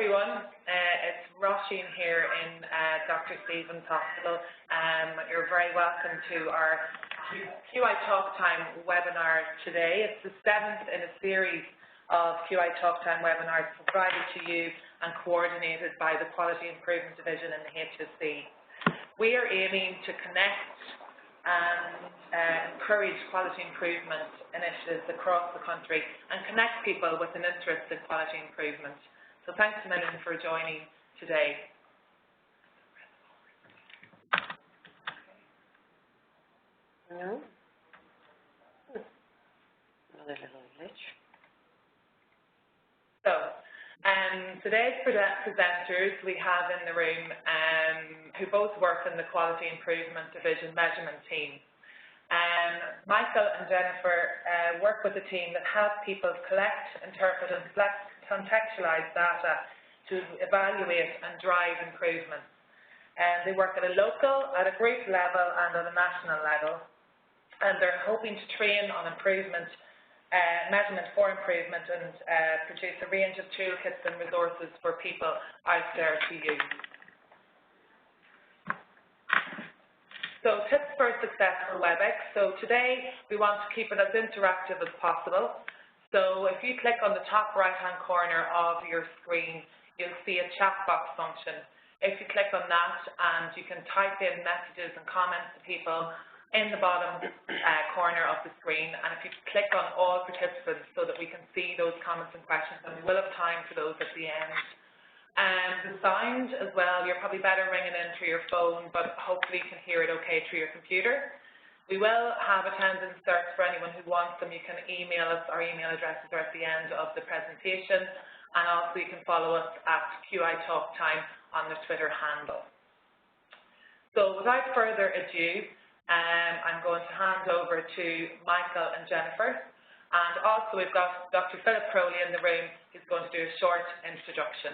everyone. It's Roisin here in Dr. Stephen's Hospital. You're very welcome to our QI Talk Time webinar today. It's the 7th in a series of QI Talk Time webinars provided to you and coordinated by the Quality Improvement Division in the HSC. We are aiming to connect and encourage quality improvement initiatives across the country and connect people with an interest in quality improvement. So thanks a million for joining today. No? Another little glitch. So, today's presenters we have in the room who both work in the Quality Improvement Division measurement team. Michael and Jennifer work with a team that help people collect, interpret and contextualize data to evaluate and drive improvements. They work at a local, at a group level and at a national level, and they're hoping to train on improvement, measurement for improvement, and produce a range of toolkits and resources for people out there to use. So tips for a successful WebEx. So today we want to keep it as interactive as possible. So if you click on the top right-hand corner of your screen, you'll see a chat box function. If you click on that, and you can type in messages and comments to people in the bottom corner of the screen, and if you click on all participants so that we can see those comments and questions, and we will have time for those at the end. The sound as well, you're probably better ringing in through your phone, but hopefully you can hear it okay through your computer. We will have attendance certs for anyone who wants them. You can email us. Our email addresses are at the end of the presentation, and also you can follow us at QI Talk Time on the Twitter handle. So without further ado, I'm going to hand over to Michael and Jennifer, and also we've got Dr. Philip Crowley in the room who's going to do a short introduction.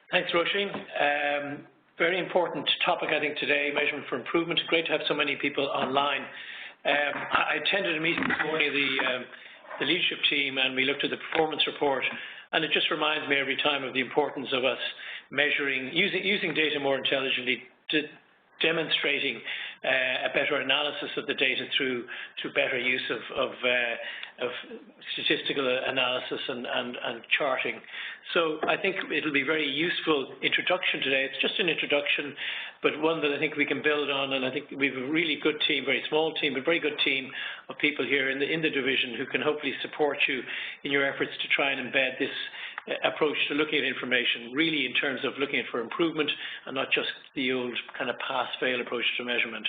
Thanks, Roisin. Very important topic, I think, today, measurement for improvement. Great to have so many people online. I attended a meeting this morning of the leadership team, and we looked at the performance report, and it just reminds me every time of the importance of us measuring, using data more intelligently, demonstrating a better analysis of the data through better use of statistical analysis and charting. So I think it'll be a very useful introduction today. It's just an introduction, but one that I think we can build on, and I think we have a really good team, very small team, but very good team of people here in the division who can hopefully support you in your efforts to try and embed this approach to looking at information, really in terms of looking at for improvement and not just the old kind of pass-fail approach to measurement.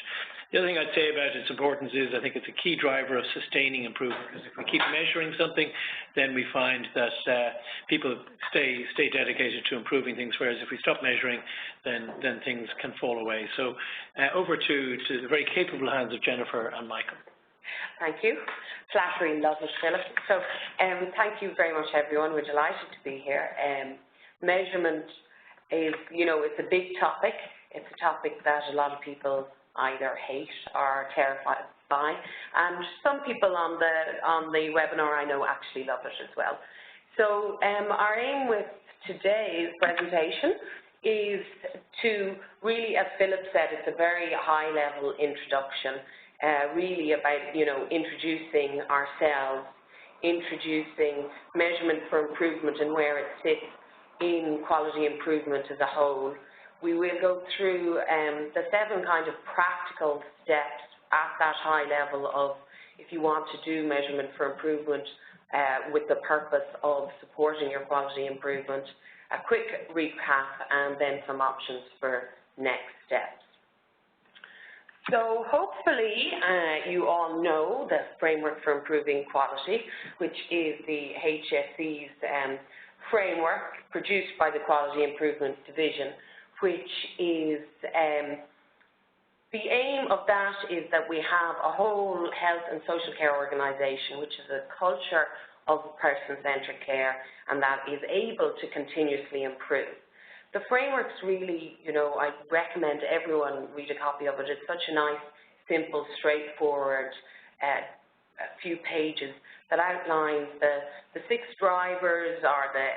The other thing I'd say about its importance is I think it's a key driver of sustaining improvement, because if we keep measuring something, then we find that people stay dedicated to improving things, whereas if we stop measuring, then things can fall away. So over to the very capable hands of Jennifer and Michael. Thank you. Flattering, lovely, Philip. So thank you very much, everyone. We're delighted to be here. Measurement is, it's a big topic. It's a topic that a lot of people either hate or are terrified by, and some people on the webinar I know actually love it as well. So our aim with today's presentation is to really, as Philip said, it's a very high-level introduction. Really about, introducing ourselves, introducing measurement for improvement and where it sits in quality improvement as a whole. We will go through the 7 kind of practical steps at that high level of if you want to do measurement for improvement with the purpose of supporting your quality improvement, a quick recap, and then some options for next steps. So hopefully you all know the Framework for Improving Quality, which is the HSC's framework produced by the Quality Improvement Division, which is, the aim of that is that we have a whole health and social care organisation, which is a culture of person-centred care, and that is able to continuously improve. The framework's really, I recommend everyone read a copy of it. It's such a nice, simple, straightforward, a few pages that outlines the 6 drivers or the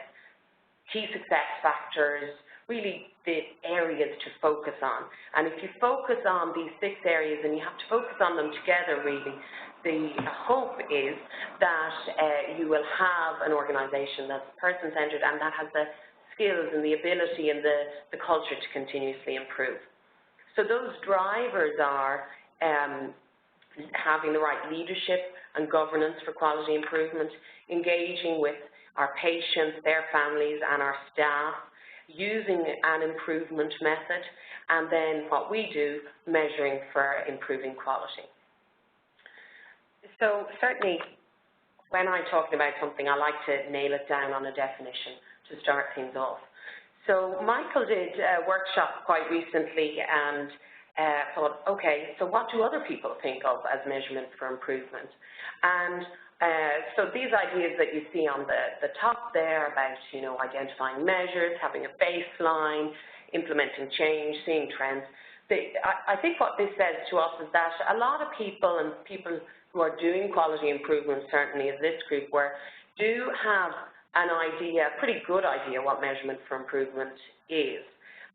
key success factors, really the areas to focus on. And if you focus on these 6 areas, and you have to focus on them together really, the hope is that you will have an organisation that's person-centred and that has the skills and the ability and the culture to continuously improve. So those drivers are having the right leadership and governance for quality improvement, engaging with our patients, their families and our staff, using an improvement method, and then what we do, measuring for improving quality. So certainly when I'm talking about something, I like to nail it down on a definition to start things off. So Michael did a workshop quite recently and thought, okay, so what do other people think of as measurements for improvement? And so these ideas that you see on the top there about, you know, identifying measures, having a baseline, implementing change, seeing trends, I think what this says to us is that a lot of people, and people who are doing quality improvement, certainly as this group were, do have an idea, a pretty good idea what measurement for improvement is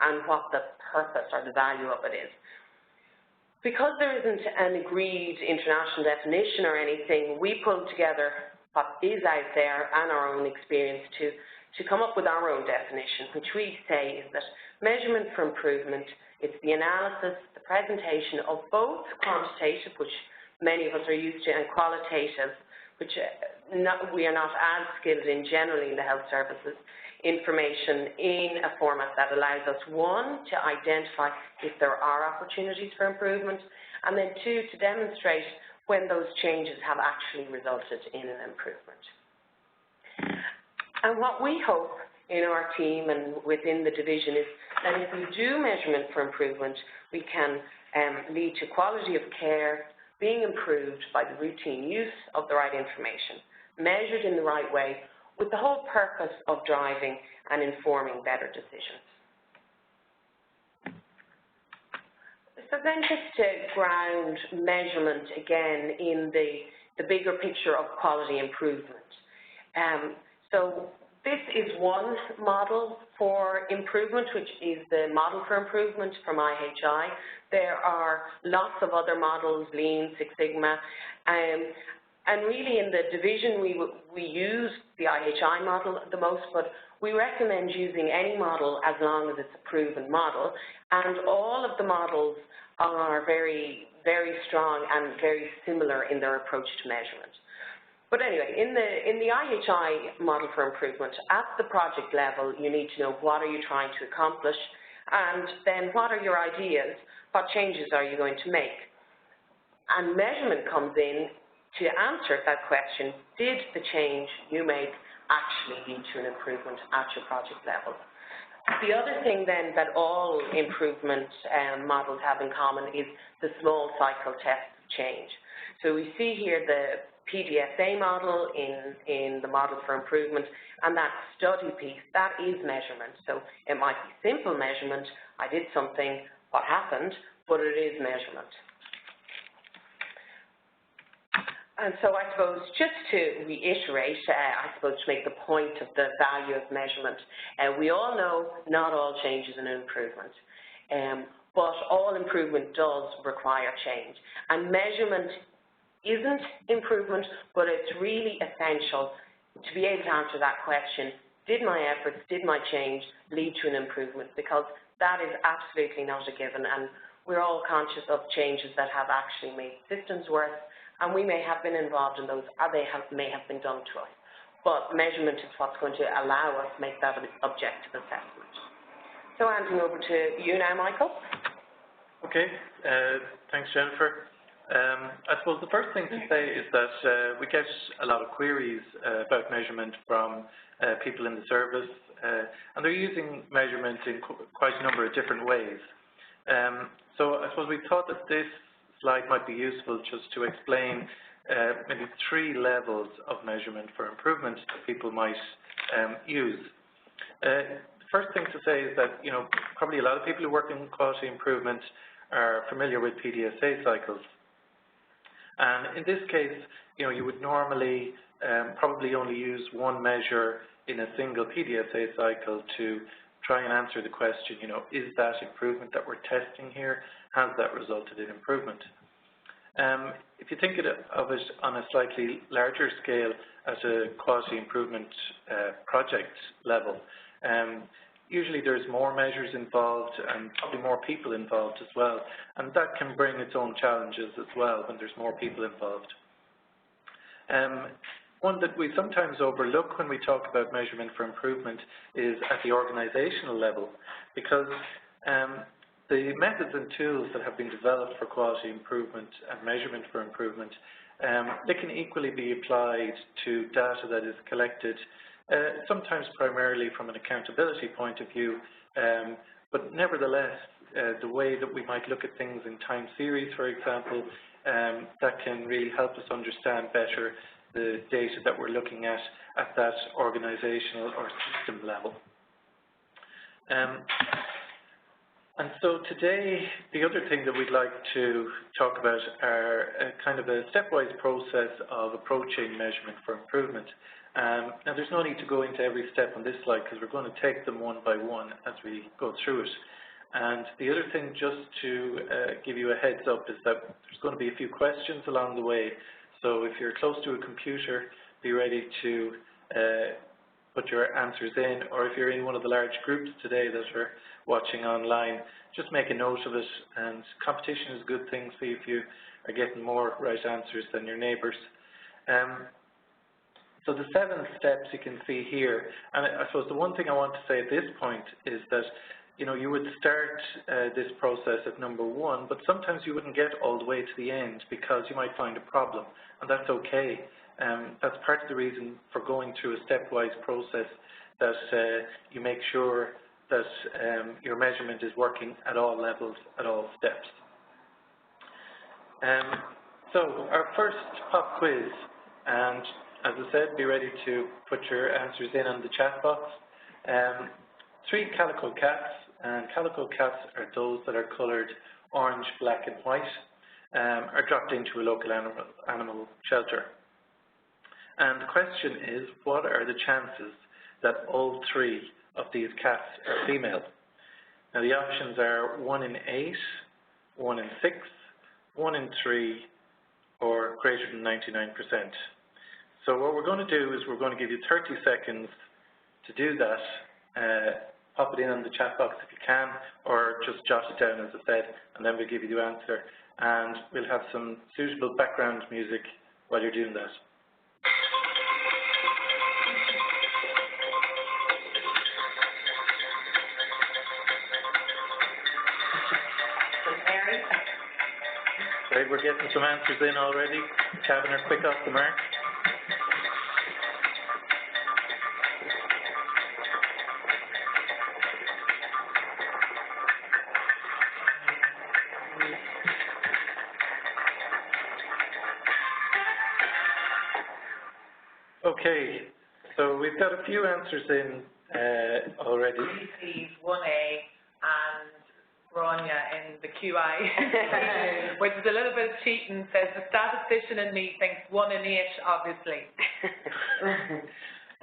and what the purpose or the value of it is. Because there isn't an agreed international definition or anything, we pulled together what is out there and our own experience to come up with our own definition, which we say is that measurement for improvement is the analysis, the presentation of both quantitative, which many of us are used to, and qualitative, which we are not as skilled in generally in the health services, information in a format that allows us, 1, to identify if there are opportunities for improvement, and then 2, to demonstrate when those changes have actually resulted in an improvement. And what we hope in our team and within the division is that if we do measurement for improvement, we can lead to quality of care being improved by the routine use of the right information, measured in the right way, with the whole purpose of driving and informing better decisions. So then just to ground measurement again in the bigger picture of quality improvement. So this is one model for improvement, which is the model for improvement from IHI. There are lots of other models, Lean, Six Sigma, and really in the division we use the IHI model the most, but we recommend using any model as long as it's a proven model, and all of the models are very, very strong and very similar in their approach to measurement. But anyway, in the IHI model for improvement, at the project level, you need to know what are you trying to accomplish, and then what are your ideas, what changes are you going to make? And measurement comes in to answer that question, did the change you make actually lead to an improvement at your project level? The other thing then that all improvement models have in common is the small cycle test of change. So we see here the PDSA model in the model for improvement, and that study piece, that is measurement. So it might be simple measurement, I did something, what happened, but it is measurement. And so I suppose just to reiterate, I suppose to make the point of the value of measurement, we all know not all change is an improvement, but all improvement does require change. And measurement isn't improvement, but it's really essential to be able to answer that question, did my efforts, did my change lead to an improvement? Because that is absolutely not a given, and we're all conscious of changes that have actually made systems worse, and we may have been involved in those, or they may have been done to us. But measurement is what's going to allow us to make that an objective assessment. So handing over to you now, Michael. Okay, thanks, Jennifer. I suppose the first thing to say is that we get a lot of queries about measurement from people in the service, and they're using measurement in quite a number of different ways. So I suppose we thought that this slide might be useful just to explain maybe 3 levels of measurement for improvement that people might use. The first thing to say is that, you know, probably a lot of people who work in quality improvement are familiar with PDSA cycles. And in this case, you know, you would normally probably only use one measure in a single PDSA cycle to try and answer the question, is that improvement that we're testing here, has that resulted in improvement? If you think of it on a slightly larger scale at a quality improvement project level, usually there's more measures involved and probably more people involved as well, and that can bring its own challenges as well when there's more people involved. One that we sometimes overlook when we talk about measurement for improvement is at the organizational level, because the methods and tools that have been developed for quality improvement and measurement for improvement, they can equally be applied to data that is collected, sometimes primarily from an accountability point of view, but nevertheless, the way that we might look at things in time series, for example, that can really help us understand better the data that we're looking at that organizational or system level. And so today, the other thing that we'd like to talk about are kind of a stepwise process of approaching measurement for improvement. Now, there's no need to go into every step on this slide because we're going to take them one by one as we go through it. And the other thing, just to give you a heads up, is that there's going to be a few questions along the way. So if you're close to a computer, be ready to put your answers in, or if you're in one of the large groups today that are watching online, just make a note of it. And competition is a good thing, see if you are getting more right answers than your neighbours. So the 7 steps you can see here, and I suppose the one thing I want to say at this point is that you would start this process at number 1, but sometimes you wouldn't get all the way to the end because you might find a problem, and that's okay. That's part of the reason for going through a stepwise process, that you make sure that your measurement is working at all levels, at all steps. So our first pop quiz, and as I said, be ready to put your answers in on the chat box. 3 calico cats, and calico cats are those that are coloured orange, black and white, are dropped into a local animal shelter. And the question is, what are the chances that all 3 of these cats are female? Now the options are 1 in 8, 1 in 6, 1 in 3, or greater than 99%. So what we're going to do is we're going to give you 30 seconds to do that. Pop it in on the chat box if you can, or just jot it down, as I said, and then we'll give you the answer. And we'll have some suitable background music while you're doing that. Great, we're getting some answers in already. Kevin are quick off the mark. Okay, so we've got a few answers in already. Please, 1A and Grania in the QI, which is a little bit of cheating, says the statistician in me thinks 1 in 8, obviously.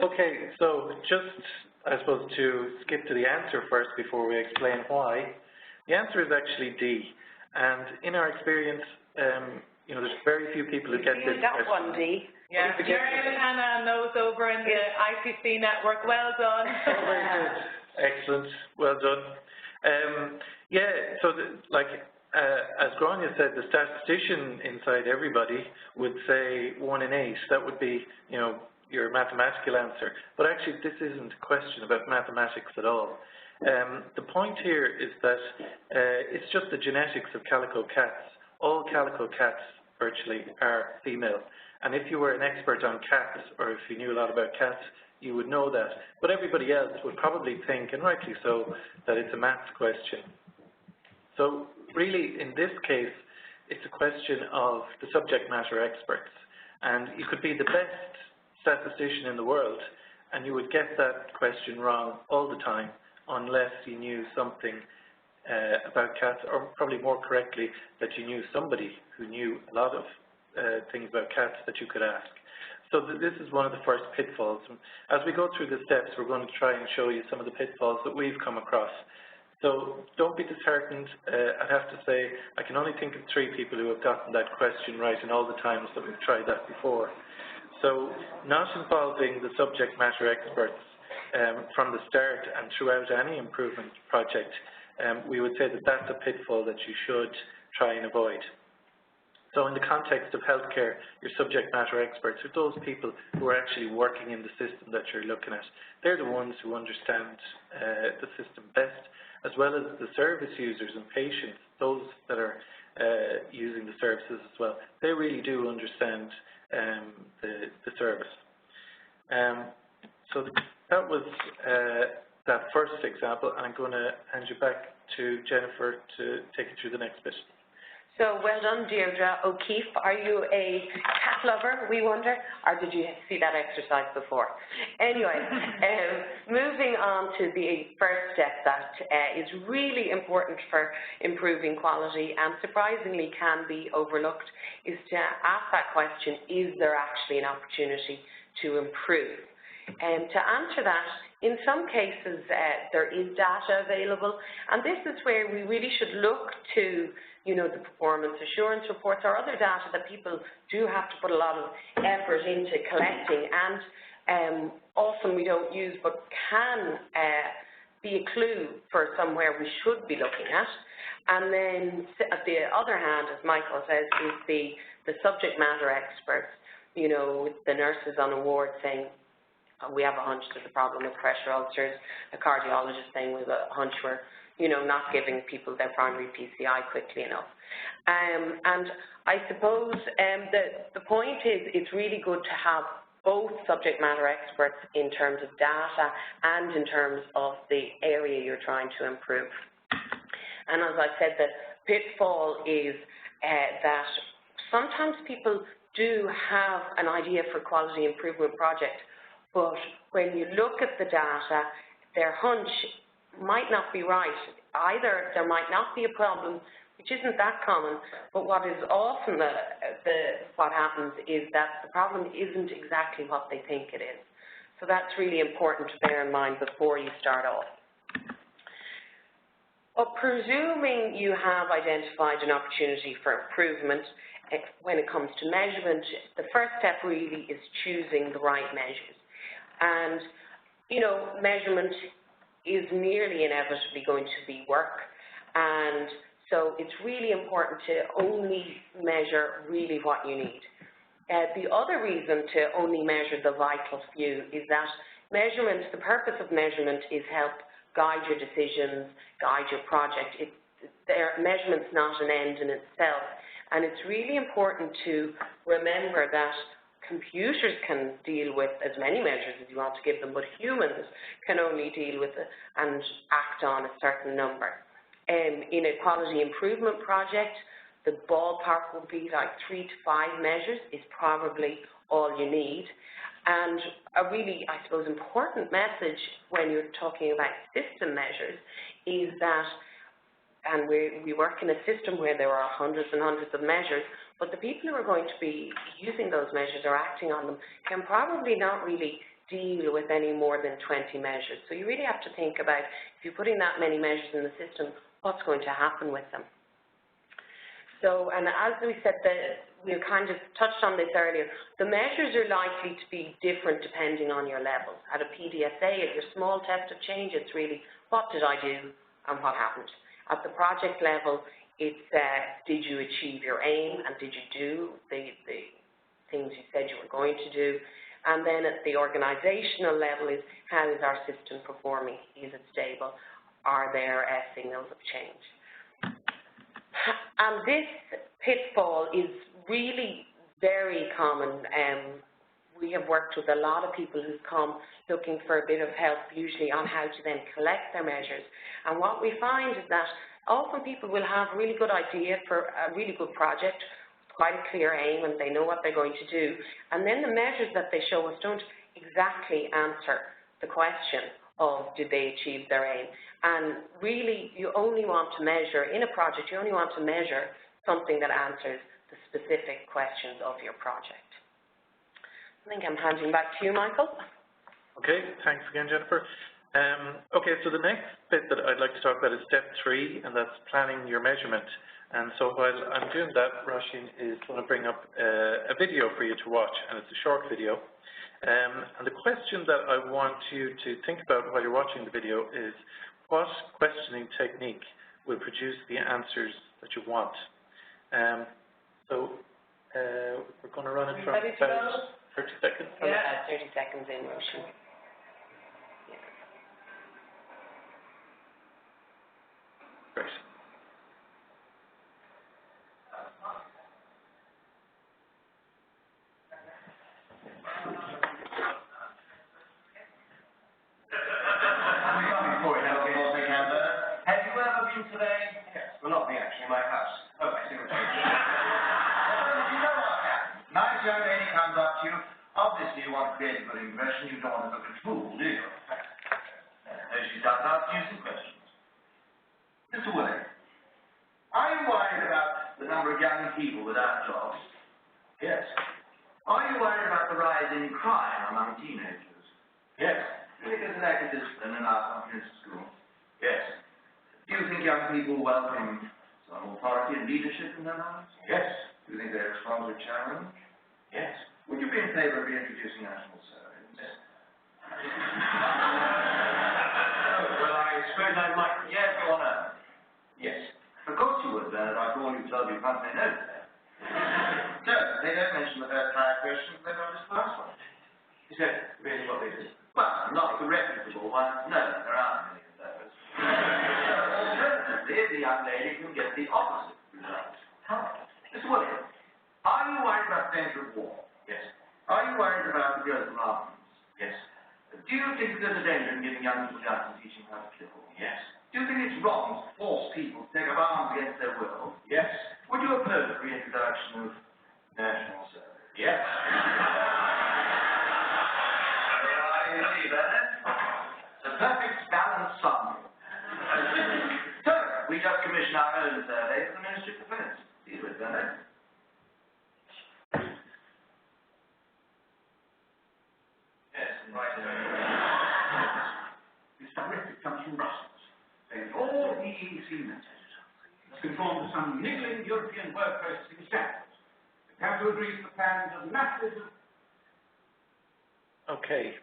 Okay, so just, I suppose, to skip to the answer first before we explain why. The answer is actually D. And in our experience, there's very few people who get this question. You got 1D. Yeah, Jerry and Hannah knows over in the ICC network. Well done. Very good. Excellent. Well done. Yeah, so as Grania said, the statistician inside everybody would say 1 in 8. That would be, your mathematical answer. But actually, this isn't a question about mathematics at all. The point here is that it's just the genetics of calico cats. All calico cats virtually are female. And if you were an expert on cats, or if you knew a lot about cats, you would know that. But everybody else would probably think, and rightly so, that it's a maths question. So really, in this case, it's a question of the subject matter experts. And you could be the best statistician in the world, and you would get that question wrong all the time, unless you knew something about cats, or probably more correctly, that you knew somebody who knew a lot of things about cats that you could ask. So this is one of the first pitfalls. As we go through the steps, we're going to try and show you some of the pitfalls that we've come across. So don't be disheartened. I'd have to say I can only think of 3 people who have gotten that question right in all the times that we've tried that before. So not involving the subject matter experts from the start and throughout any improvement project, we would say that that's a pitfall that you should try and avoid. So in the context of healthcare, your subject matter experts are those people who are actually working in the system that you're looking at. They're the ones who understand the system best, as well as the service users and patients, those that are using the services as well. They really do understand the service. So that was that first example, and I'm going to hand you back to Jennifer to take you through the next bit. So well done, Deirdre O'Keefe. Are you a cat lover, we wonder, or did you see that exercise before? Anyway, moving on to the first step that is really important for improving quality and surprisingly can be overlooked is to ask that question, is there actually an opportunity to improve? To answer that, in some cases there is data available, and this is where we really should look to the performance assurance reports or other data that people do have to put a lot of effort into collecting and often we don't use but can be a clue for somewhere we should be looking at. And then at the other hand, as Michael says, is the subject matter experts, the nurses on a ward saying, we have a hunch there's a problem with pressure ulcers, a cardiologist saying we have a hunch we're not giving people their primary PCI quickly enough. And I suppose the point is it's really good to have both subject matter experts in terms of data and in terms of the area you're trying to improve. And as I said, the pitfall is that sometimes people do have an idea for quality improvement project, but when you look at the data, their hunch might not be right. Either there might not be a problem, which isn't that common, but what is often what happens is that the problem isn't exactly what they think it is. So that's really important to bear in mind before you start off. But presuming you have identified an opportunity for improvement, when it comes to measurement, the first step really is choosing the right measures. And, measurement is nearly inevitably going to be work, and so it's really important to only measure really what you need. The other reason to only measure the vital few is that measurement, the purpose of measurement is help guide your decisions, guide your project. Measurement's not an end in itself, and it's really important to remember that computers can deal with as many measures as you want to give them, but humans can only deal with it and act on a certain number. In a quality improvement project, the ballpark would be like 3 to 5 measures is probably all you need. And a really, I suppose, important message when you're talking about system measures is that, and we work in a system where there are hundreds and hundreds of measures, but the people who are going to be using those measures or acting on them can probably not really deal with any more than 20 measures. So you really have to think about, if you're putting that many measures in the system, what's going to happen with them. So, and as we said, we kind of touched on this earlier, the measures are likely to be different depending on your level. At a PDSA, at your small test of change, it's really, what did I do and what happened? At the project level, it's did you achieve your aim and did you do the things you said you were going to do? And then at the organizational level is, how is our system performing? Is it stable? Are there signals of change? And this pitfall is really very common. We have worked with a lot of people who've come looking for a bit of help, usually on how to then collect their measures. And what we find is that often people will have a really good idea for a really good project, quite a clear aim, and they know what they're going to do. And then the measures that they show us don't exactly answer the question of did they achieve their aim. And really, you only want to measure, in a project, you only want to measure something that answers the specific questions of your project. I think I'm handing back to you, Michael. Okay, thanks again, Jennifer. Okay, so the next bit that I'd like to talk about is step 3, and that's planning your measurement. And so while I'm doing that, Roisin is going to bring up a video for you to watch, and it's a short video. And the question that I want you to think about while you're watching the video is, what questioning technique will produce the answers that you want? We're going to run it from about 30 seconds. Yeah, 30 seconds in motion. Great. Have you ever been today? Yes. Well, not me, actually, my house. Oh, I see what you're saying. You know what happens? Nice young lady comes up to you. Obviously, you want to create a good impression. You don't want to look a fool, do you? So she starts asking you some questions. Mr. Willie, are you worried about the number of young people without jobs? Yes. Are you worried about the rise in crime among teenagers? Yes. Do you think there's a lack of discipline in our comprehensive school? Yes. Do you think young people welcome some authority and leadership in their lives? Yes. Do you think they respond to a challenge? Yes. Would you be in favor of reintroducing national surveys? Yes. Well, I suppose I might. Yes or no? Yes. Of course you would, Bernard. After all you've told me, you can't say no to that. So, they don't mention the first 5 questions, they don't just the last one. Is that really what they do? Well, not the reputable ones. No, there aren't many of those. Alternatively, the young lady can get the opposite result. How? Mr. Williams, are you worried about the danger of war? Yes. Are you worried about the growth of arms? Yes. Do you think there's a danger in giving young people guns and teaching how to kill? Yes. Do you think it's wrong to force people to take up arms against their will? Yes. Would you oppose the reintroduction of national service? Yes. You see, Bernard? The perfect balanced sum. So, we just commissioned our own survey for the Ministry of Defence. See you, Bernard. Yes, right. This directive comes from Brussels, saying all EEC matters must conform to some niggling European word processing standards. We have to agree to the plans of masses of... Okay.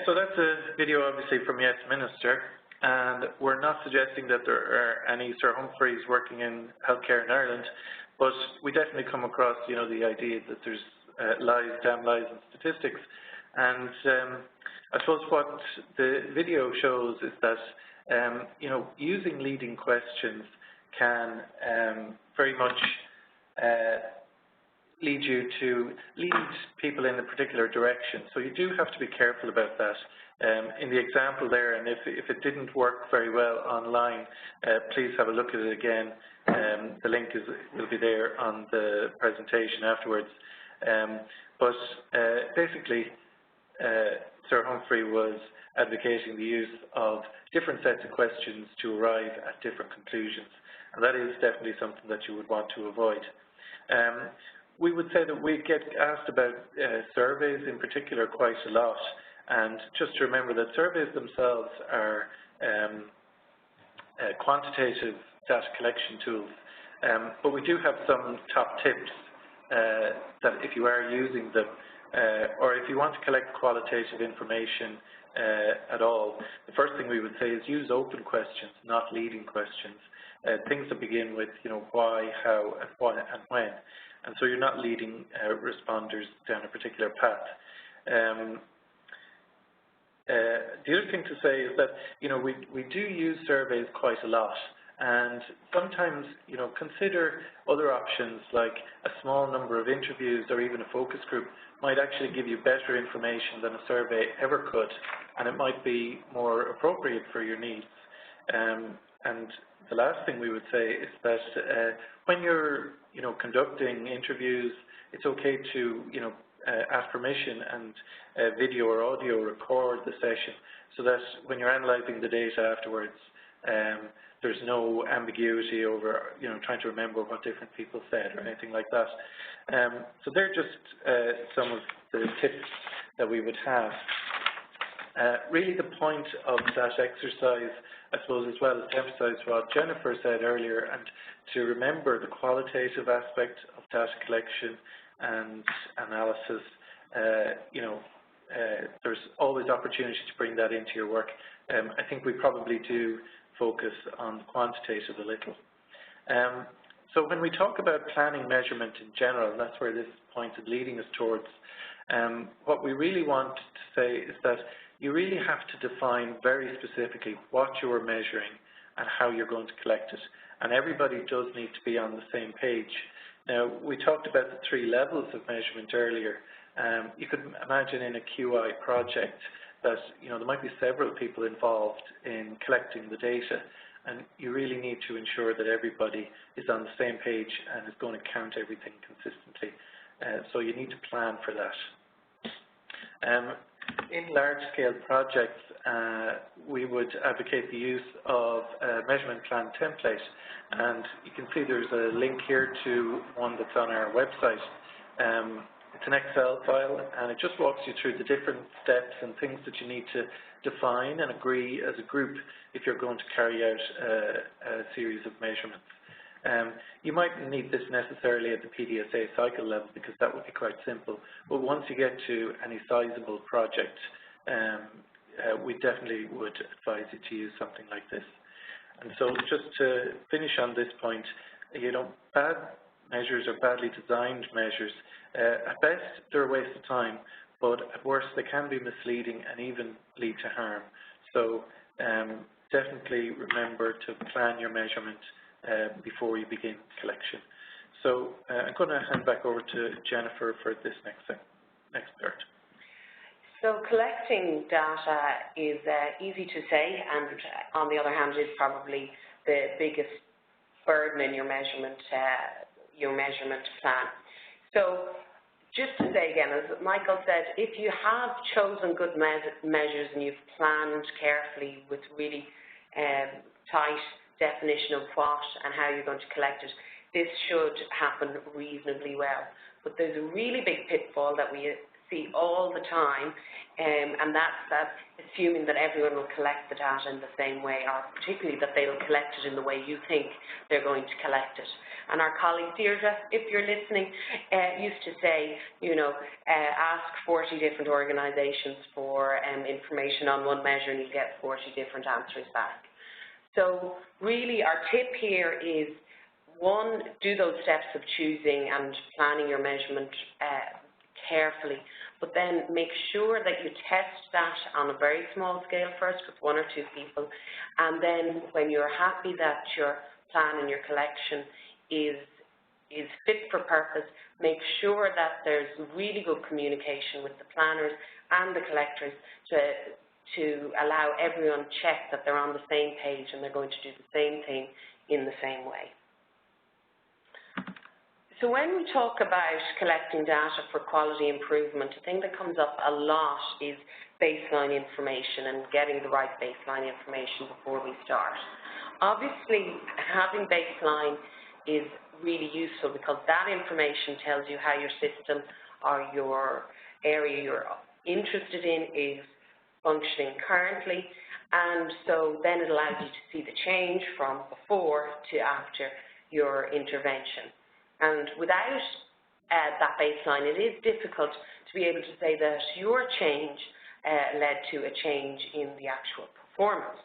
So that's a video obviously from Yes Minister, and we're not suggesting that there are any Sir Humphreys working in healthcare in Ireland, but we definitely come across, the idea that there's lies, damn lies and statistics. And I suppose what the video shows is that, using leading questions can very much lead people in a particular direction. So you do have to be careful about that. In the example there, and if it didn't work very well online, please have a look at it again. The link will be there on the presentation afterwards. But basically, Sir Humphrey was advocating the use of different sets of questions to arrive at different conclusions. And that is definitely something that you would want to avoid. We would say that we get asked about surveys in particular quite a lot, and just to remember that surveys themselves are quantitative data collection tools, but we do have some top tips that if you are using them, or if you want to collect qualitative information at all, the first thing we would say is use open questions, not leading questions. Things that begin with, why, how, and what, and when. And so you're not leading responders down a particular path. The other thing to say is that, we do use surveys quite a lot. And sometimes, consider other options like a small number of interviews or even a focus group might actually give you better information than a survey ever could, and it might be more appropriate for your needs. And the last thing we would say is that when you're, conducting interviews, it's okay to, ask permission and video or audio record the session so that when you're analysing the data afterwards, there's no ambiguity over, trying to remember what different people said or anything like that. So they're just some of the tips that we would have. Really the point of that exercise, I suppose, as well, is to emphasize what Jennifer said earlier, and to remember the qualitative aspect of data collection and analysis. There's always opportunity to bring that into your work. I think we probably do focus on the quantitative a little. So when we talk about planning measurement in general, and that's where this point is leading us towards, what we really want to say is that you really have to define very specifically what you are measuring and how you're going to collect it. And everybody does need to be on the same page. Now, we talked about the 3 levels of measurement earlier. You could imagine in a QI project that there might be several people involved in collecting the data, and you really need to ensure that everybody is on the same page and is going to count everything consistently. So you need to plan for that. In large-scale projects, we would advocate the use of a measurement plan template, and you can see there's a link here to one that's on our website. It's an Excel file, and it just walks you through the different steps and things that you need to define and agree as a group if you're going to carry out a series of measurements. You mightn't need this necessarily at the PDSA cycle level, because that would be quite simple, but once you get to any sizable project, we definitely would advise you to use something like this. And so just to finish on this point, bad measures or badly designed measures, at best they're a waste of time, but at worst they can be misleading and even lead to harm. So definitely remember to plan your measurement before you begin collection. So I'm going to hand back over to Jennifer for this next part. So collecting data is easy to say, and on the other hand is probably the biggest burden in your measurement plan. So just to say again, as Michael said, if you have chosen good measures and you've planned carefully with really tight definition of what and how you're going to collect it, this should happen reasonably well. But there's a really big pitfall that we see all the time, and that's that assuming that everyone will collect the data in the same way, or particularly that they'll collect it in the way you think they're going to collect it. And our colleague Deirdre, if you're listening, used to say, ask 40 different organisations for information on one measure and you get 40 different answers back. So really our tip here is, one, do those steps of choosing and planning your measurement carefully, but then make sure that you test that on a very small scale first with 1 or 2 people, and then when you're happy that your plan and your collection is fit for purpose, make sure that there's really good communication with the planners and the collectors to allow everyone to check that they're on the same page and they're going to do the same thing in the same way. So when we talk about collecting data for quality improvement, the thing that comes up a lot is baseline information and getting the right baseline information before we start. Obviously, having baseline is really useful because that information tells you how your system or your area you're interested in is functioning currently, and so then it allows you to see the change from before to after your intervention. And without that baseline, it is difficult to be able to say that your change led to a change in the actual performance.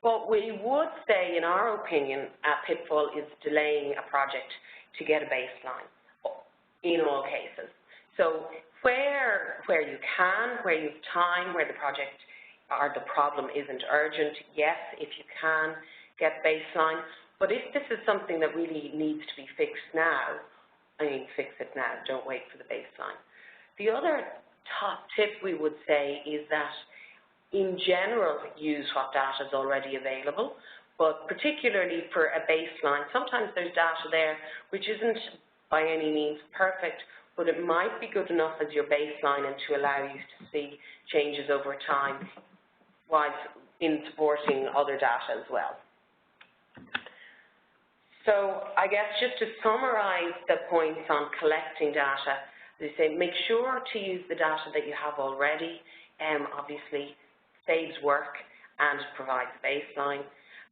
What we would say, in our opinion, Pitfall is delaying a project to get a baseline in all cases. So where you can, where you have time, where the project or the problem isn't urgent, yes, if you can get baseline. But if this is something that really needs to be fixed now, fix it now, don't wait for the baseline. The other top tip we would say is that in general, use what data is already available, but particularly for a baseline, sometimes there's data there which isn't by any means perfect, but it might be good enough as your baseline and to allow you to see changes over time, whilst in supporting other data as well. So I guess just to summarize the points on collecting data, they say make sure to use the data that you have already. Obviously saves work and provides a baseline.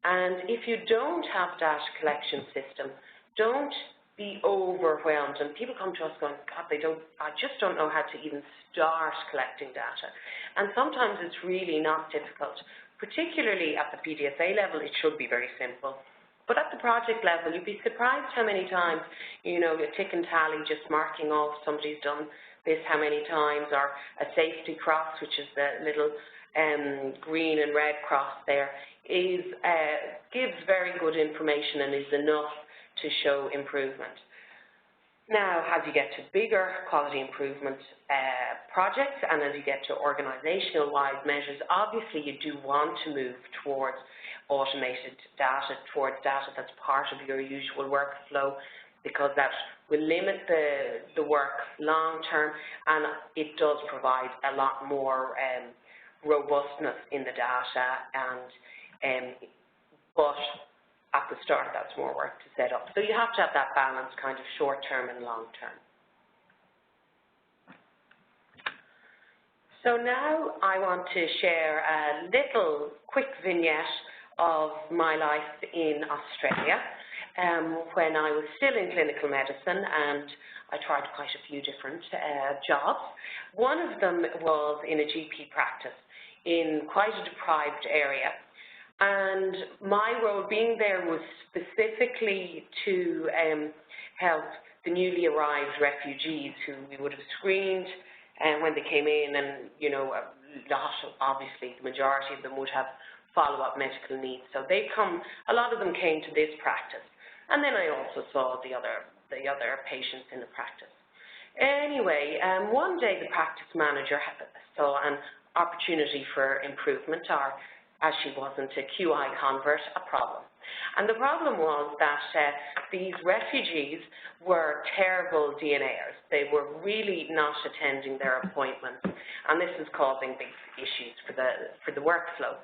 And if you don't have a data collection system, don't be overwhelmed. And people come to us going, God, I just don't know how to even start collecting data. And sometimes it's really not difficult. Particularly at the PDSA level, it should be very simple. But at the project level, you'd be surprised how many times, you know, a tick and tally, just marking off somebody's done this how many times, or a safety cross, which is the little green and red cross there, gives very good information and is enough to show improvement. Now, as you get to bigger quality improvement projects and as you get to organizational-wide measures, obviously you do want to move towards automated data, towards data that's part of your usual workflow, because that will limit the work long-term, and it does provide a lot more robustness in the data, but at the start that's more work to set up. So you have to have that balance, kind of short-term and long-term. So now I want to share a little quick vignette of my life in Australia when I was still in clinical medicine, and I tried quite a few different jobs. One of them was in a GP practice in quite a deprived area. And my role being there was specifically to help the newly arrived refugees who we would have screened when they came in, and, you know, obviously the majority of them would have follow-up medical needs. So a lot of them came to this practice. And then I also saw the other patients in the practice. Anyway, one day the practice manager saw an opportunity for improvement, or as she wasn't a QI convert, a problem. And the problem was that these refugees were terrible DNAers. They were really not attending their appointments, and this is causing big issues for the workflow.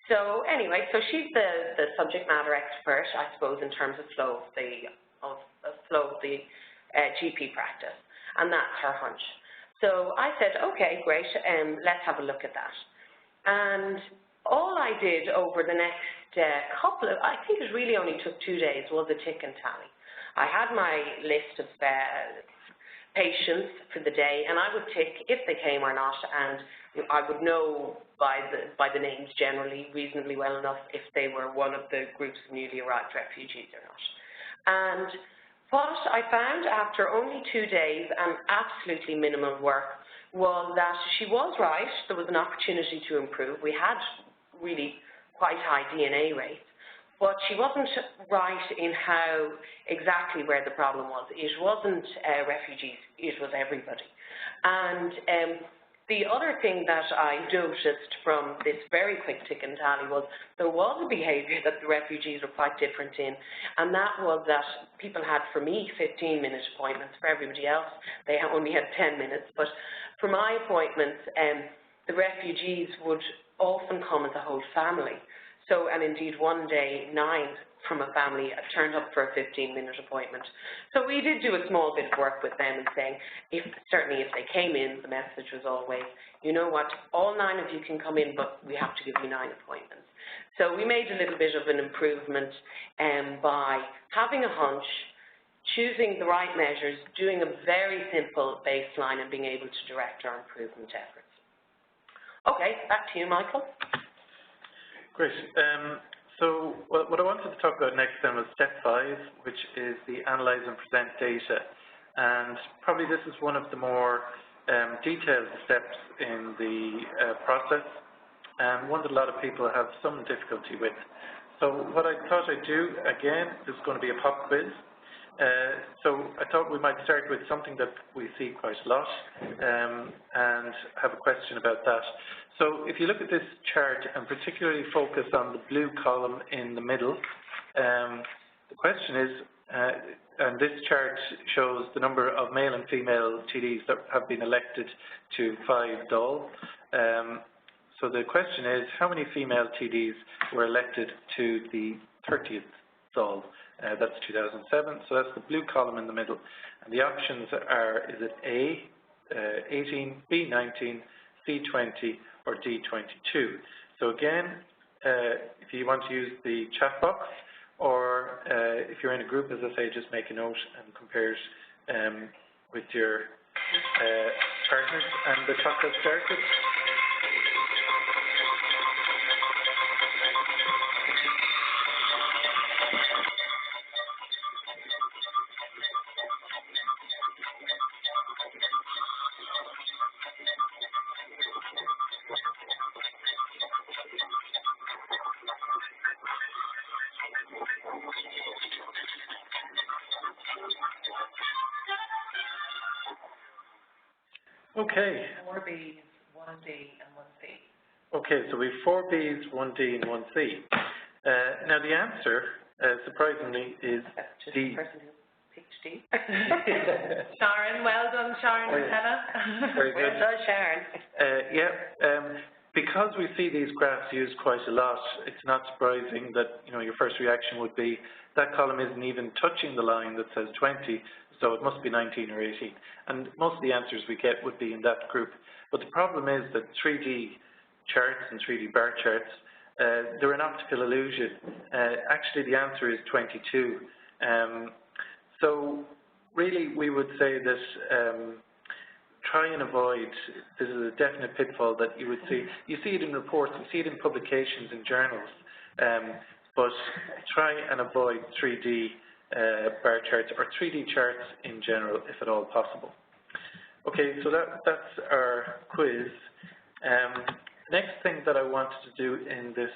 So anyway, so she's the subject matter expert, I suppose, in terms of flow of the GP practice, and that's her hunch. So I said, okay, great, let's have a look at that. And all I did over the next I think it really only took 2 days, was a tick and tally. I had my list of patients for the day, and I would tick if they came or not, and I would know by the names generally reasonably well enough if they were one of the groups of newly arrived refugees or not. And what I found after only 2 days and absolutely minimal work was that she was right. There was an opportunity to improve. We had really quite high DNA rates, but she wasn't right in how exactly where the problem was. It wasn't refugees, it was everybody. And the other thing that I noticed from this very quick tick and tally was there was a behaviour that the refugees were quite different in, and that was that people had, for me, 15-minute appointments. For everybody else, they only had 10 minutes. But for my appointments, the refugees would often come as a whole family. So, and indeed one day, 9 from a family turned up for a 15-minute appointment. So we did do a small bit of work with them and saying, certainly if they came in, the message was always, you know what, all 9 of you can come in, but we have to give you 9 appointments. So we made a little bit of an improvement by having a hunch, choosing the right measures, doing a very simple baseline, and being able to direct our improvement efforts. Okay, back to you, Michael. Great. So what I wanted to talk about next then was step 5, which is the analyze and present data. And probably this is one of the more detailed steps in the process, and one that a lot of people have some difficulty with. So what I thought I'd do, again, is going to be a pop quiz. So I thought we might start with something that we see quite a lot and have a question about that. So if you look at this chart and particularly focus on the blue column in the middle, the question is, and this chart shows the number of male and female TDs that have been elected to 5 Dáil. So the question is, how many female TDs were elected to the 30th Dáil? That's 2007, so that's the blue column in the middle. And the options are, is it A, 18, B, 19, C, 20, or D, 22? So again, if you want to use the chat box, or if you're in a group, as I say, just make a note and compare it with your partners. And the clock has started. Okay. 4 Bs, 1 D, and 1 C. Okay, so we have 4 Bs, 1 D, and 1 C. Now the answer, surprisingly, is D. Person who picked D. Sharon, well done, Sharon and Hannah. Very good. Well done, Sharon. Because we see these graphs used quite a lot, it's not surprising that your first reaction would be that column isn't even touching the line that says 20, so it must be 19 or 18. And most of the answers we get would be in that group. But the problem is that 3D charts and 3D bar charts, they're an optical illusion. Actually, the answer is 22. So really, we would say that try and avoid, this is a definite pitfall that you would see. You see it in reports, you see it in publications, in journals, but try and avoid 3D bar charts or 3D charts in general, if at all possible. Okay, so that's our quiz. Next thing that I wanted to do in this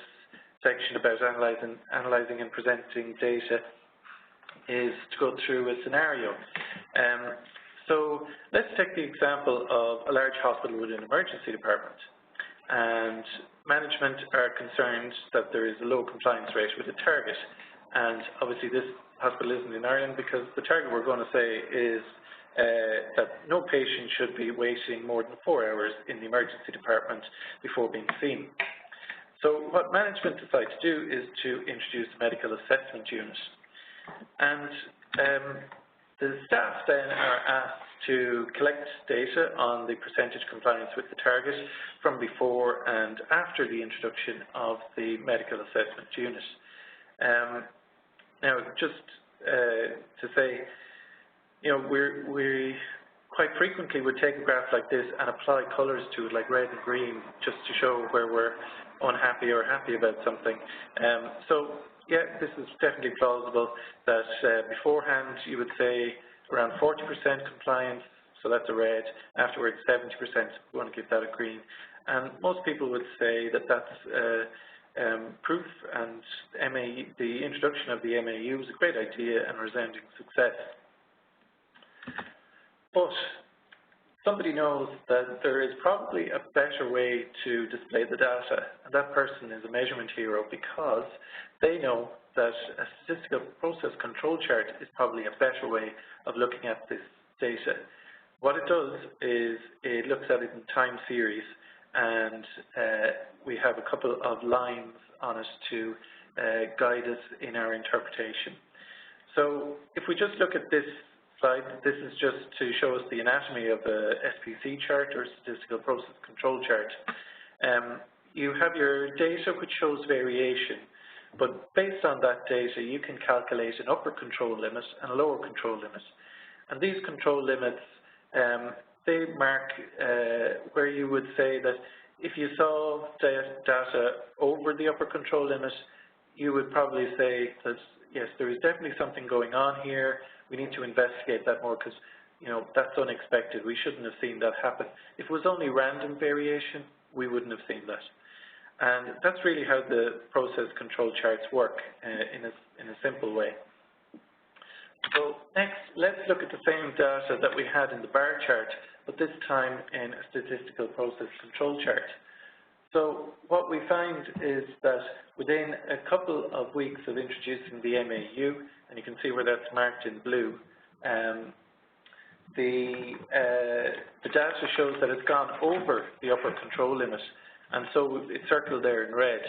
section about analysing and presenting data is to go through a scenario. So let's take the example of a large hospital with an emergency department, and management are concerned that there is a low compliance rate with the target. And obviously this hospital isn't in Ireland, because the target we're going to say is that no patient should be waiting more than 4 hours in the emergency department before being seen. So what management decide to do is to introduce a medical assessment unit. And the staff then are asked to collect data on the percentage compliance with the target from before and after the introduction of the medical assessment unit. Now, just to say, we quite frequently would take a graph like this and apply colours to it, like red and green, just to show where we're unhappy or happy about something. So, yeah, this is definitely plausible that beforehand you would say around 40% compliance, so that's a red. Afterwards, 70%, we want to give that a green. And most people would say that that's proof, and the introduction of the MAU is a great idea and resounding success. But somebody knows that there is probably a better way to display the data, and that person is a measurement hero, because they know that a statistical process control chart is probably a better way of looking at this data. What it does is it looks at it in time series, and we have a couple of lines on it to guide us in our interpretation. So if we just look at this slide, this is just to show us the anatomy of a SPC chart, or statistical process control chart. You have your data which shows variation, but based on that data you can calculate an upper control limit and a lower control limit. And these control limits, they mark where you would say that if you saw data over the upper control limit, you would probably say that, yes, there is definitely something going on here. We need to investigate that more, because that's unexpected. We shouldn't have seen that happen. If it was only random variation, we wouldn't have seen that. And that's really how the process control charts work in a simple way. So next, let's look at the same data that we had in the bar chart, but this time in a statistical process control chart. So what we find is that within a couple of weeks of introducing the MAU, and you can see where that's marked in blue, the data shows that it's gone over the upper control limit, and so it's circled there in red.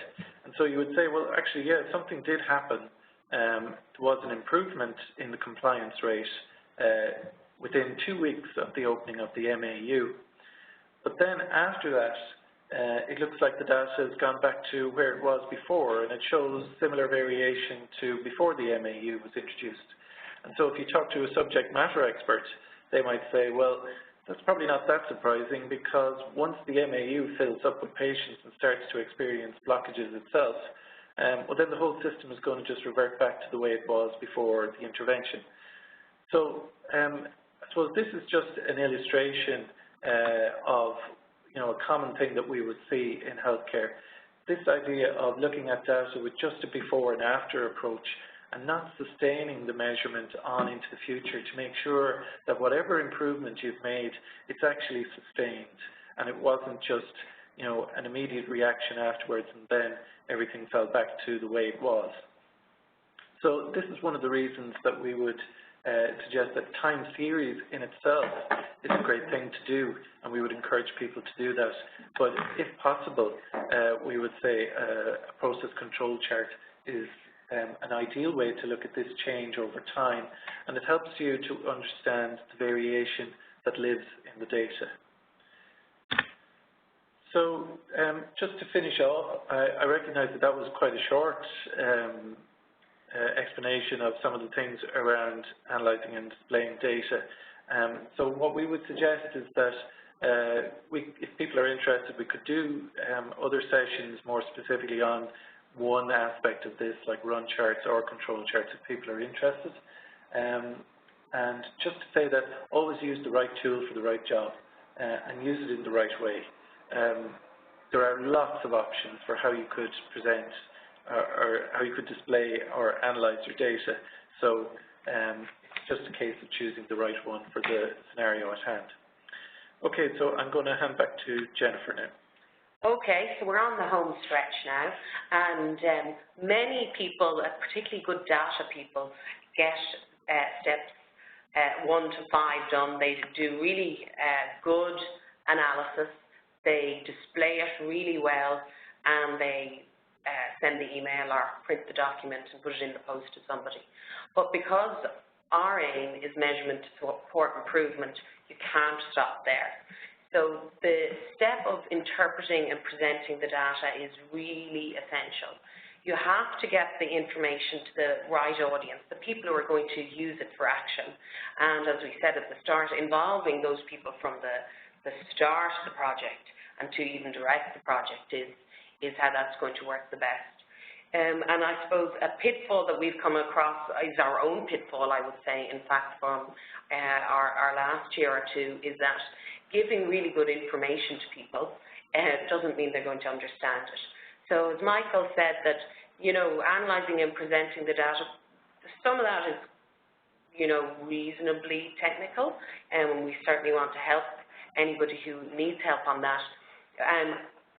And so you would say, well, actually, yeah, something did happen. There was an improvement in the compliance rate within 2 weeks of the opening of the MAU. But then after that, it looks like the data has gone back to where it was before, and it shows similar variation to before the MAU was introduced. And so if you talk to a subject matter expert, they might say, well, that's probably not that surprising, because once the MAU fills up with patients and starts to experience blockages itself, well, then the whole system is going to just revert back to the way it was before the intervention. So I suppose this is just an illustration of a common thing that we would see in healthcare. This idea of looking at data with just a before and after approach and not sustaining the measurement on into the future to make sure that whatever improvement you've made, it's actually sustained, and it wasn't just an immediate reaction afterwards and then everything fell back to the way it was. So this is one of the reasons that we would suggest that time series in itself is a great thing to do, and we would encourage people to do that. But if possible, we would say a process control chart is an ideal way to look at this change over time, and it helps you to understand the variation that lives in the data. So just to finish off, I recognize that that was quite a short explanation of some of the things around analyzing and displaying data. So what we would suggest is that if people are interested, we could do other sessions more specifically on one aspect of this, like run charts or control charts, if people are interested. And just to say that always use the right tool for the right job and use it in the right way. There are lots of options for how you could present or how you could display or analyze your data. So it's just a case of choosing the right one for the scenario at hand. Okay, so I'm going to hand back to Jennifer now. Okay, so we're on the home stretch now, and many people, particularly good data people, get steps 1 to 5 done. They do really good analysis, they display it really well, and they send the email or print the document and put it in the post to somebody. But because our aim is measurement to support improvement, you can't stop there. So the step of interpreting and presenting the data is really essential. You have to get the information to the right audience, the people who are going to use it for action. And as we said at the start, involving those people from the start of the project and to even direct the project is how that's going to work the best. And I suppose a pitfall that we've come across is our own pitfall, I would say, in fact, from our last year or two, is that giving really good information to people doesn't mean they're going to understand it. So as Michael said, that, analysing and presenting the data, some of that is, reasonably technical, and we certainly want to help anybody who needs help on that.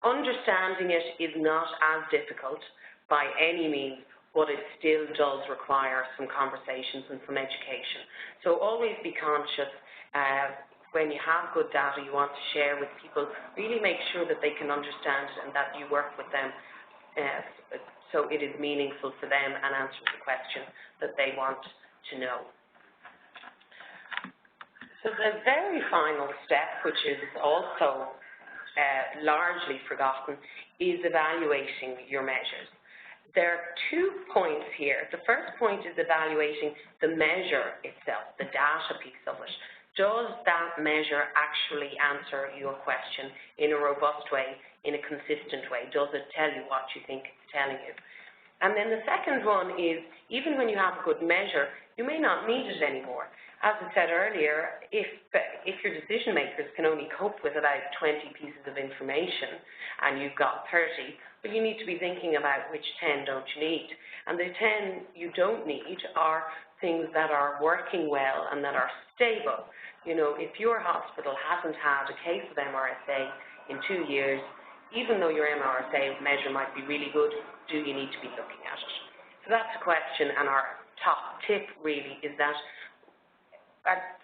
Understanding it is not as difficult by any means, but it still does require some conversations and some education. So always be conscious when you have good data you want to share with people, really make sure that they can understand it and that you work with them so it is meaningful for them and answers the question that they want to know. So the very final step, which is also largely forgotten, is evaluating your measures. There are 2 points here. The first point is evaluating the measure itself, the data piece of it. Does that measure actually answer your question in a robust way, in a consistent way? Does it tell you what you think it's telling you? And then the second one is, even when you have a good measure, you may not need it anymore. As I said earlier, if your decision makers can only cope with about 20 pieces of information and you've got 30, but you need to be thinking about which 10 don't you need. And the 10 you don't need are things that are working well and that are stable. If your hospital hasn't had a case of MRSA in 2 years, even though your MRSA measure might be really good, do you need to be looking at it? So that's a question, and our top tip really is that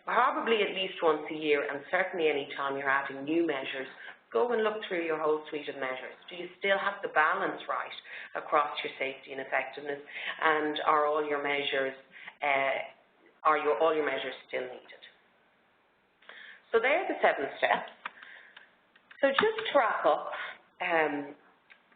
probably at least once a year, and certainly any time you're adding new measures, go and look through your whole suite of measures. Do you still have the balance right across your safety and effectiveness, and are all your measures still needed? So there are the 7 steps. So just to wrap up,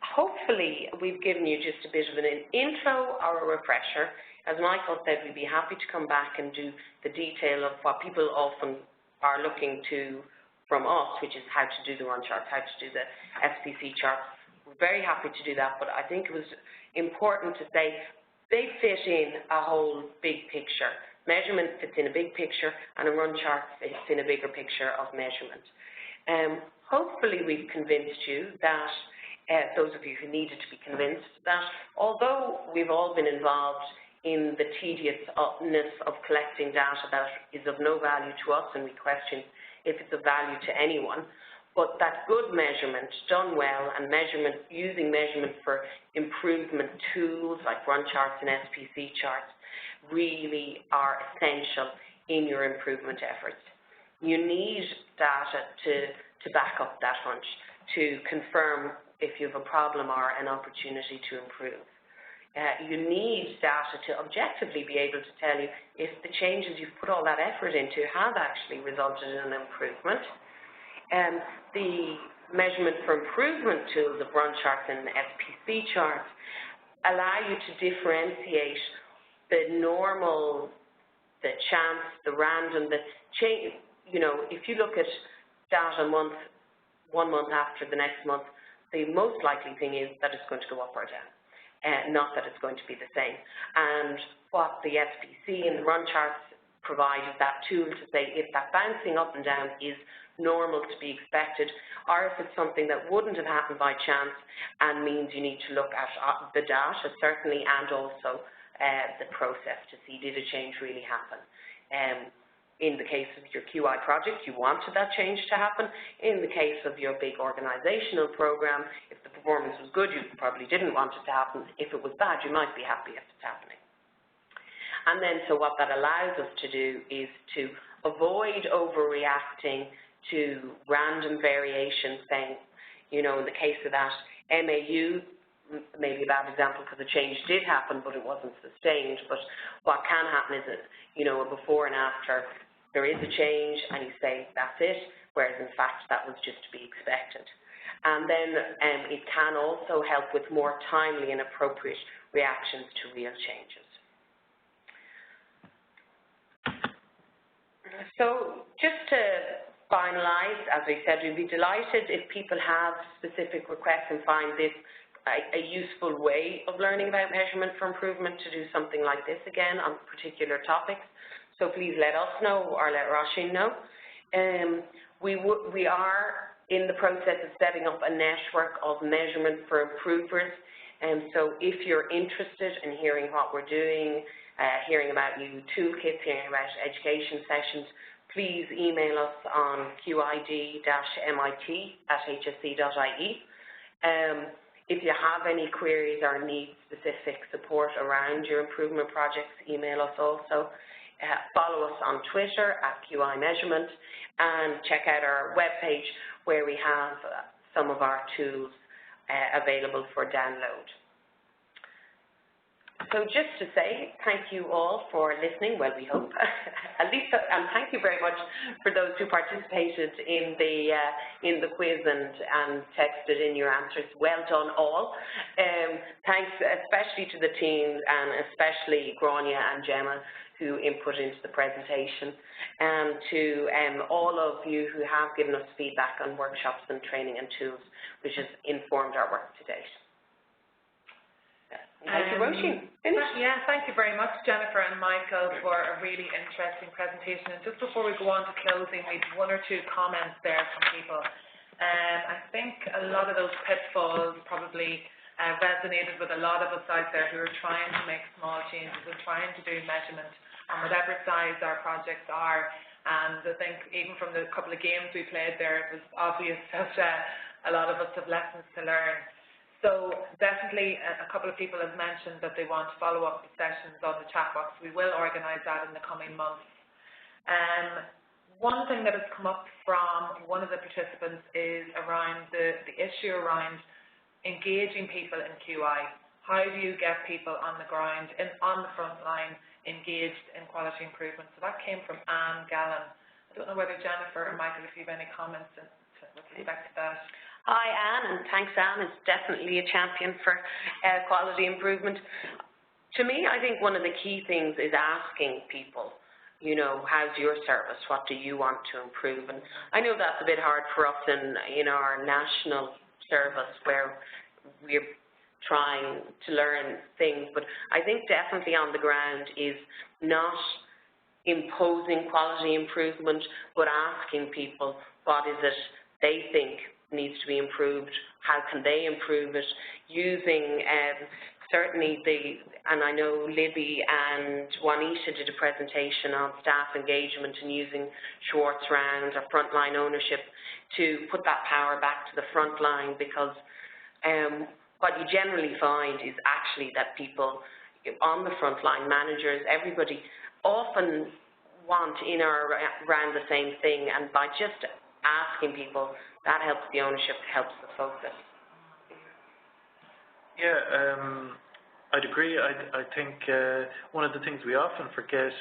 hopefully we've given you just a bit of an intro or a refresher. As Michael said, we'd be happy to come back and do the detail of what people often are looking to from us, which is how to do the run charts, how to do the SPC charts. We're very happy to do that, but I think it was important to say they fit in a whole big picture. Measurement fits in a big picture, and a run chart fits in a bigger picture of measurement. Hopefully we've convinced you that, those of you who needed to be convinced, that although we've all been involved in the tediousness of collecting data that is of no value to us, and we question if it's of value to anyone, but that good measurement done well, and using measurement for improvement tools like run charts and SPC charts really are essential in your improvement efforts. You need data to back up that hunch, to confirm if you have a problem or an opportunity to improve. You need data to objectively be able to tell you if the changes you've put all that effort into have actually resulted in an improvement. The measurement for improvement tools of run charts and SPC charts allow you to differentiate the normal, the chance, the random, the change. You know, if you look at data one month after the next month, the most likely thing is that it's going to go up or down, not that it's going to be the same. And what the SPC and the run charts provide is that tool to say if that bouncing up and down is normal to be expected, or if it's something that wouldn't have happened by chance and means you need to look at the data, certainly, and also the process to see did a change really happen. In the case of your QI project, you wanted that change to happen. In the case of your big organizational program, if the performance was good, you probably didn't want it to happen. If it was bad, you might be happy if it's happening. And then, so what that allows us to do is to avoid overreacting to random variations, saying, you know, in the case of that MAU, maybe a bad example because a change did happen, but it wasn't sustained. But what can happen is that, you know, before and after, there is a change, and you say, that's it, whereas in fact, that was just to be expected. And then it can also help with more timely and appropriate reactions to real changes. So just to finalize, as I said, we'd be delighted if people have specific requests and find this a useful way of learning about measurement for improvement to do something like this again on particular topics. So please let us know or let Roisin know. We are in the process of setting up a network of measurement for improvers. And so if you're interested in hearing what we're doing, hearing about new toolkits, hearing about education sessions, please email us on qid-mit@hsc.ie. If you have any queries or need specific support around your improvement projects, email us also. Follow us on Twitter @QI Measurement, and check out our webpage where we have some of our tools available for download. So just to say thank you all for listening, well, we hope, at least, and thank you very much for those who participated in the quiz and texted in your answers. Well done all. Thanks especially to the team, and especially Grania and Gemma, who input into the presentation, and to all of you who have given us feedback on workshops and training and tools, which has informed our work to date. Thank you, Roisin. Yeah, thank you very much, Jennifer and Michael, for a really interesting presentation. And just before we go on to closing, we have 1 or 2 comments there from people. I think a lot of those pitfalls probably resonated with a lot of us out there who are trying to make small changes and trying to do measurement on whatever size our projects are. And I think even from the couple of games we played there, it was obvious that a lot of us have lessons to learn. So definitely a couple of people have mentioned that they want follow-up sessions on the chat box. We will organise that in the coming months. one thing that has come up from one of the participants is around the issue around engaging people in QI. How do you get people on the ground, on the front line, engaged in quality improvement? So that came from Anne Gallen. I don't know whether Jennifer or Michael, if you have any comments with respect to that. Hi, Anne, and thanks, Anne. Is definitely a champion for quality improvement. To me, I think one of the key things is asking people, you know, how's your service? What do you want to improve? And I know that's a bit hard for us in our national service where we're trying to learn things, but I think definitely on the ground is not imposing quality improvement, but asking people what is it they think needs to be improved, how can they improve it, using certainly and I know Libby and Juanita did a presentation on staff engagement and using Schwartz rounds or frontline ownership to put that power back to the front line, because what you generally find is actually that people on the front line, managers, everybody, often want in or around the same thing, and by just asking people, that helps the ownership, helps the focus. Yeah, I'd agree. I think one of the things we often forget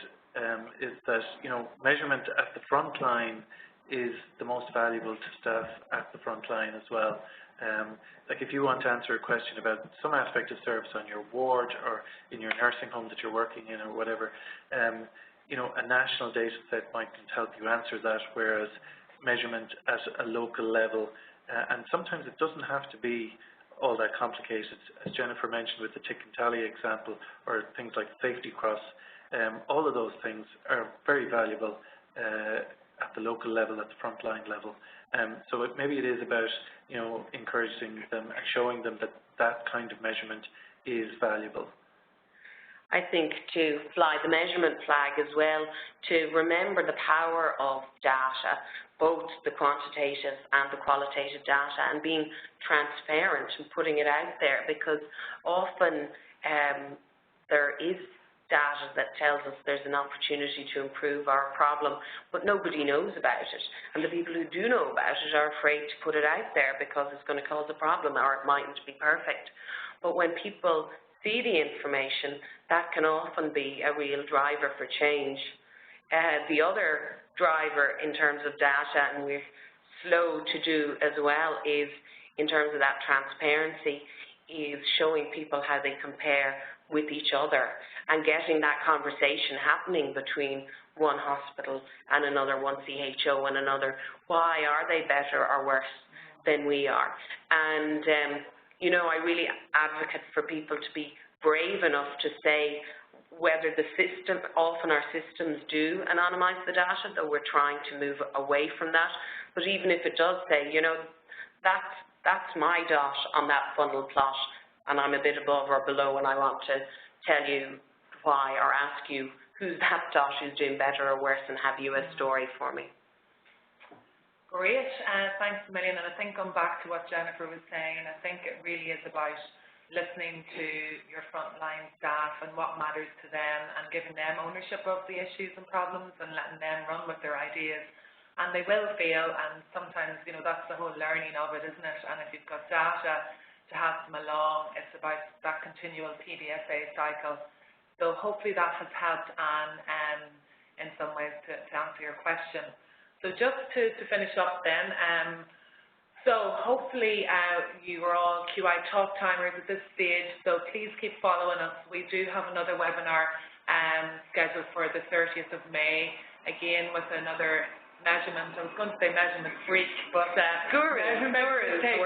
is that, you know, measurement at the front line is the most valuable to staff at the front line as well. Like if you want to answer a question about some aspect of service on your ward or in your nursing home that you're working in or whatever, you know, a national data set mightn't help you answer that, whereas measurement at a local level, and sometimes it doesn't have to be all that complicated, as Jennifer mentioned with the tick and tally example, or things like safety cross. All of those things are very valuable at the local level, at the frontline level. So maybe it is about, you know, encouraging them and showing them that that kind of measurement is valuable. I think to fly the measurement flag as well, to remember the power of data, both the quantitative and the qualitative data, and being transparent and putting it out there, because often there is data that tells us there's an opportunity to improve our problem, but nobody knows about it. And the people who do know about it are afraid to put it out there because it's going to cause a problem or it mightn't be perfect. But when people see the information, that can often be a real driver for change. The other driver in terms of data, and we're slow to do as well, is in terms of that transparency, is showing people how they compare with each other and getting that conversation happening between one hospital and another, one CHO and another. Why are they better or worse than we are? And you know, I really advocate for people to be brave enough to say whether the system, often our systems do anonymize the data, though we're trying to move away from that. But even if it does say, you know, that's my dot on that funnel plot, and I'm a bit above or below, and I want to tell you why or ask you who's that dot who's doing better or worse, and have you a story for me. Great, thanks a million. And I think going back to what Jennifer was saying, I think it really is about listening to your frontline staff and what matters to them, and giving them ownership of the issues and problems and letting them run with their ideas. And they will fail, and sometimes, you know, that's the whole learning of it, isn't it? And if you've got data to help them along, it's about that continual PDSA cycle. So hopefully that has helped Anne in some ways to answer your question. So just to finish up then, so hopefully you are all QI Talk timers at this stage, so please keep following us. We do have another webinar scheduled for the 30th of May, again with another measurement. I was going to say measurement freak, but guru instead,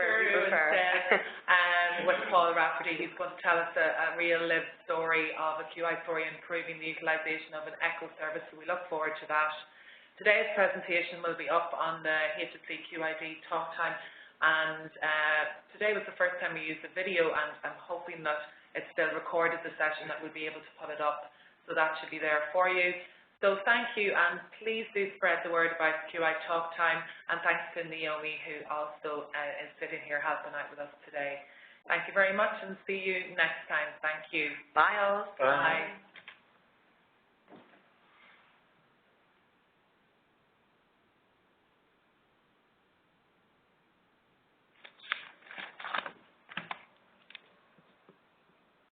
with Paul Rafferty. He's going to tell us a real lived story of a QI story improving the utilisation of an echo service, so we look forward to that. Today's presentation will be up on the HSC QID Talk Time, and today was the first time we used the video, and I'm hoping that it's still recorded, the session, that we'll be able to put it up, so that should be there for you. So thank you, and please do spread the word about QI Talk Time, and thanks to Naomi, who also is sitting here helping out with us today. Thank you very much, and see you next time. Thank you. Bye all. Bye.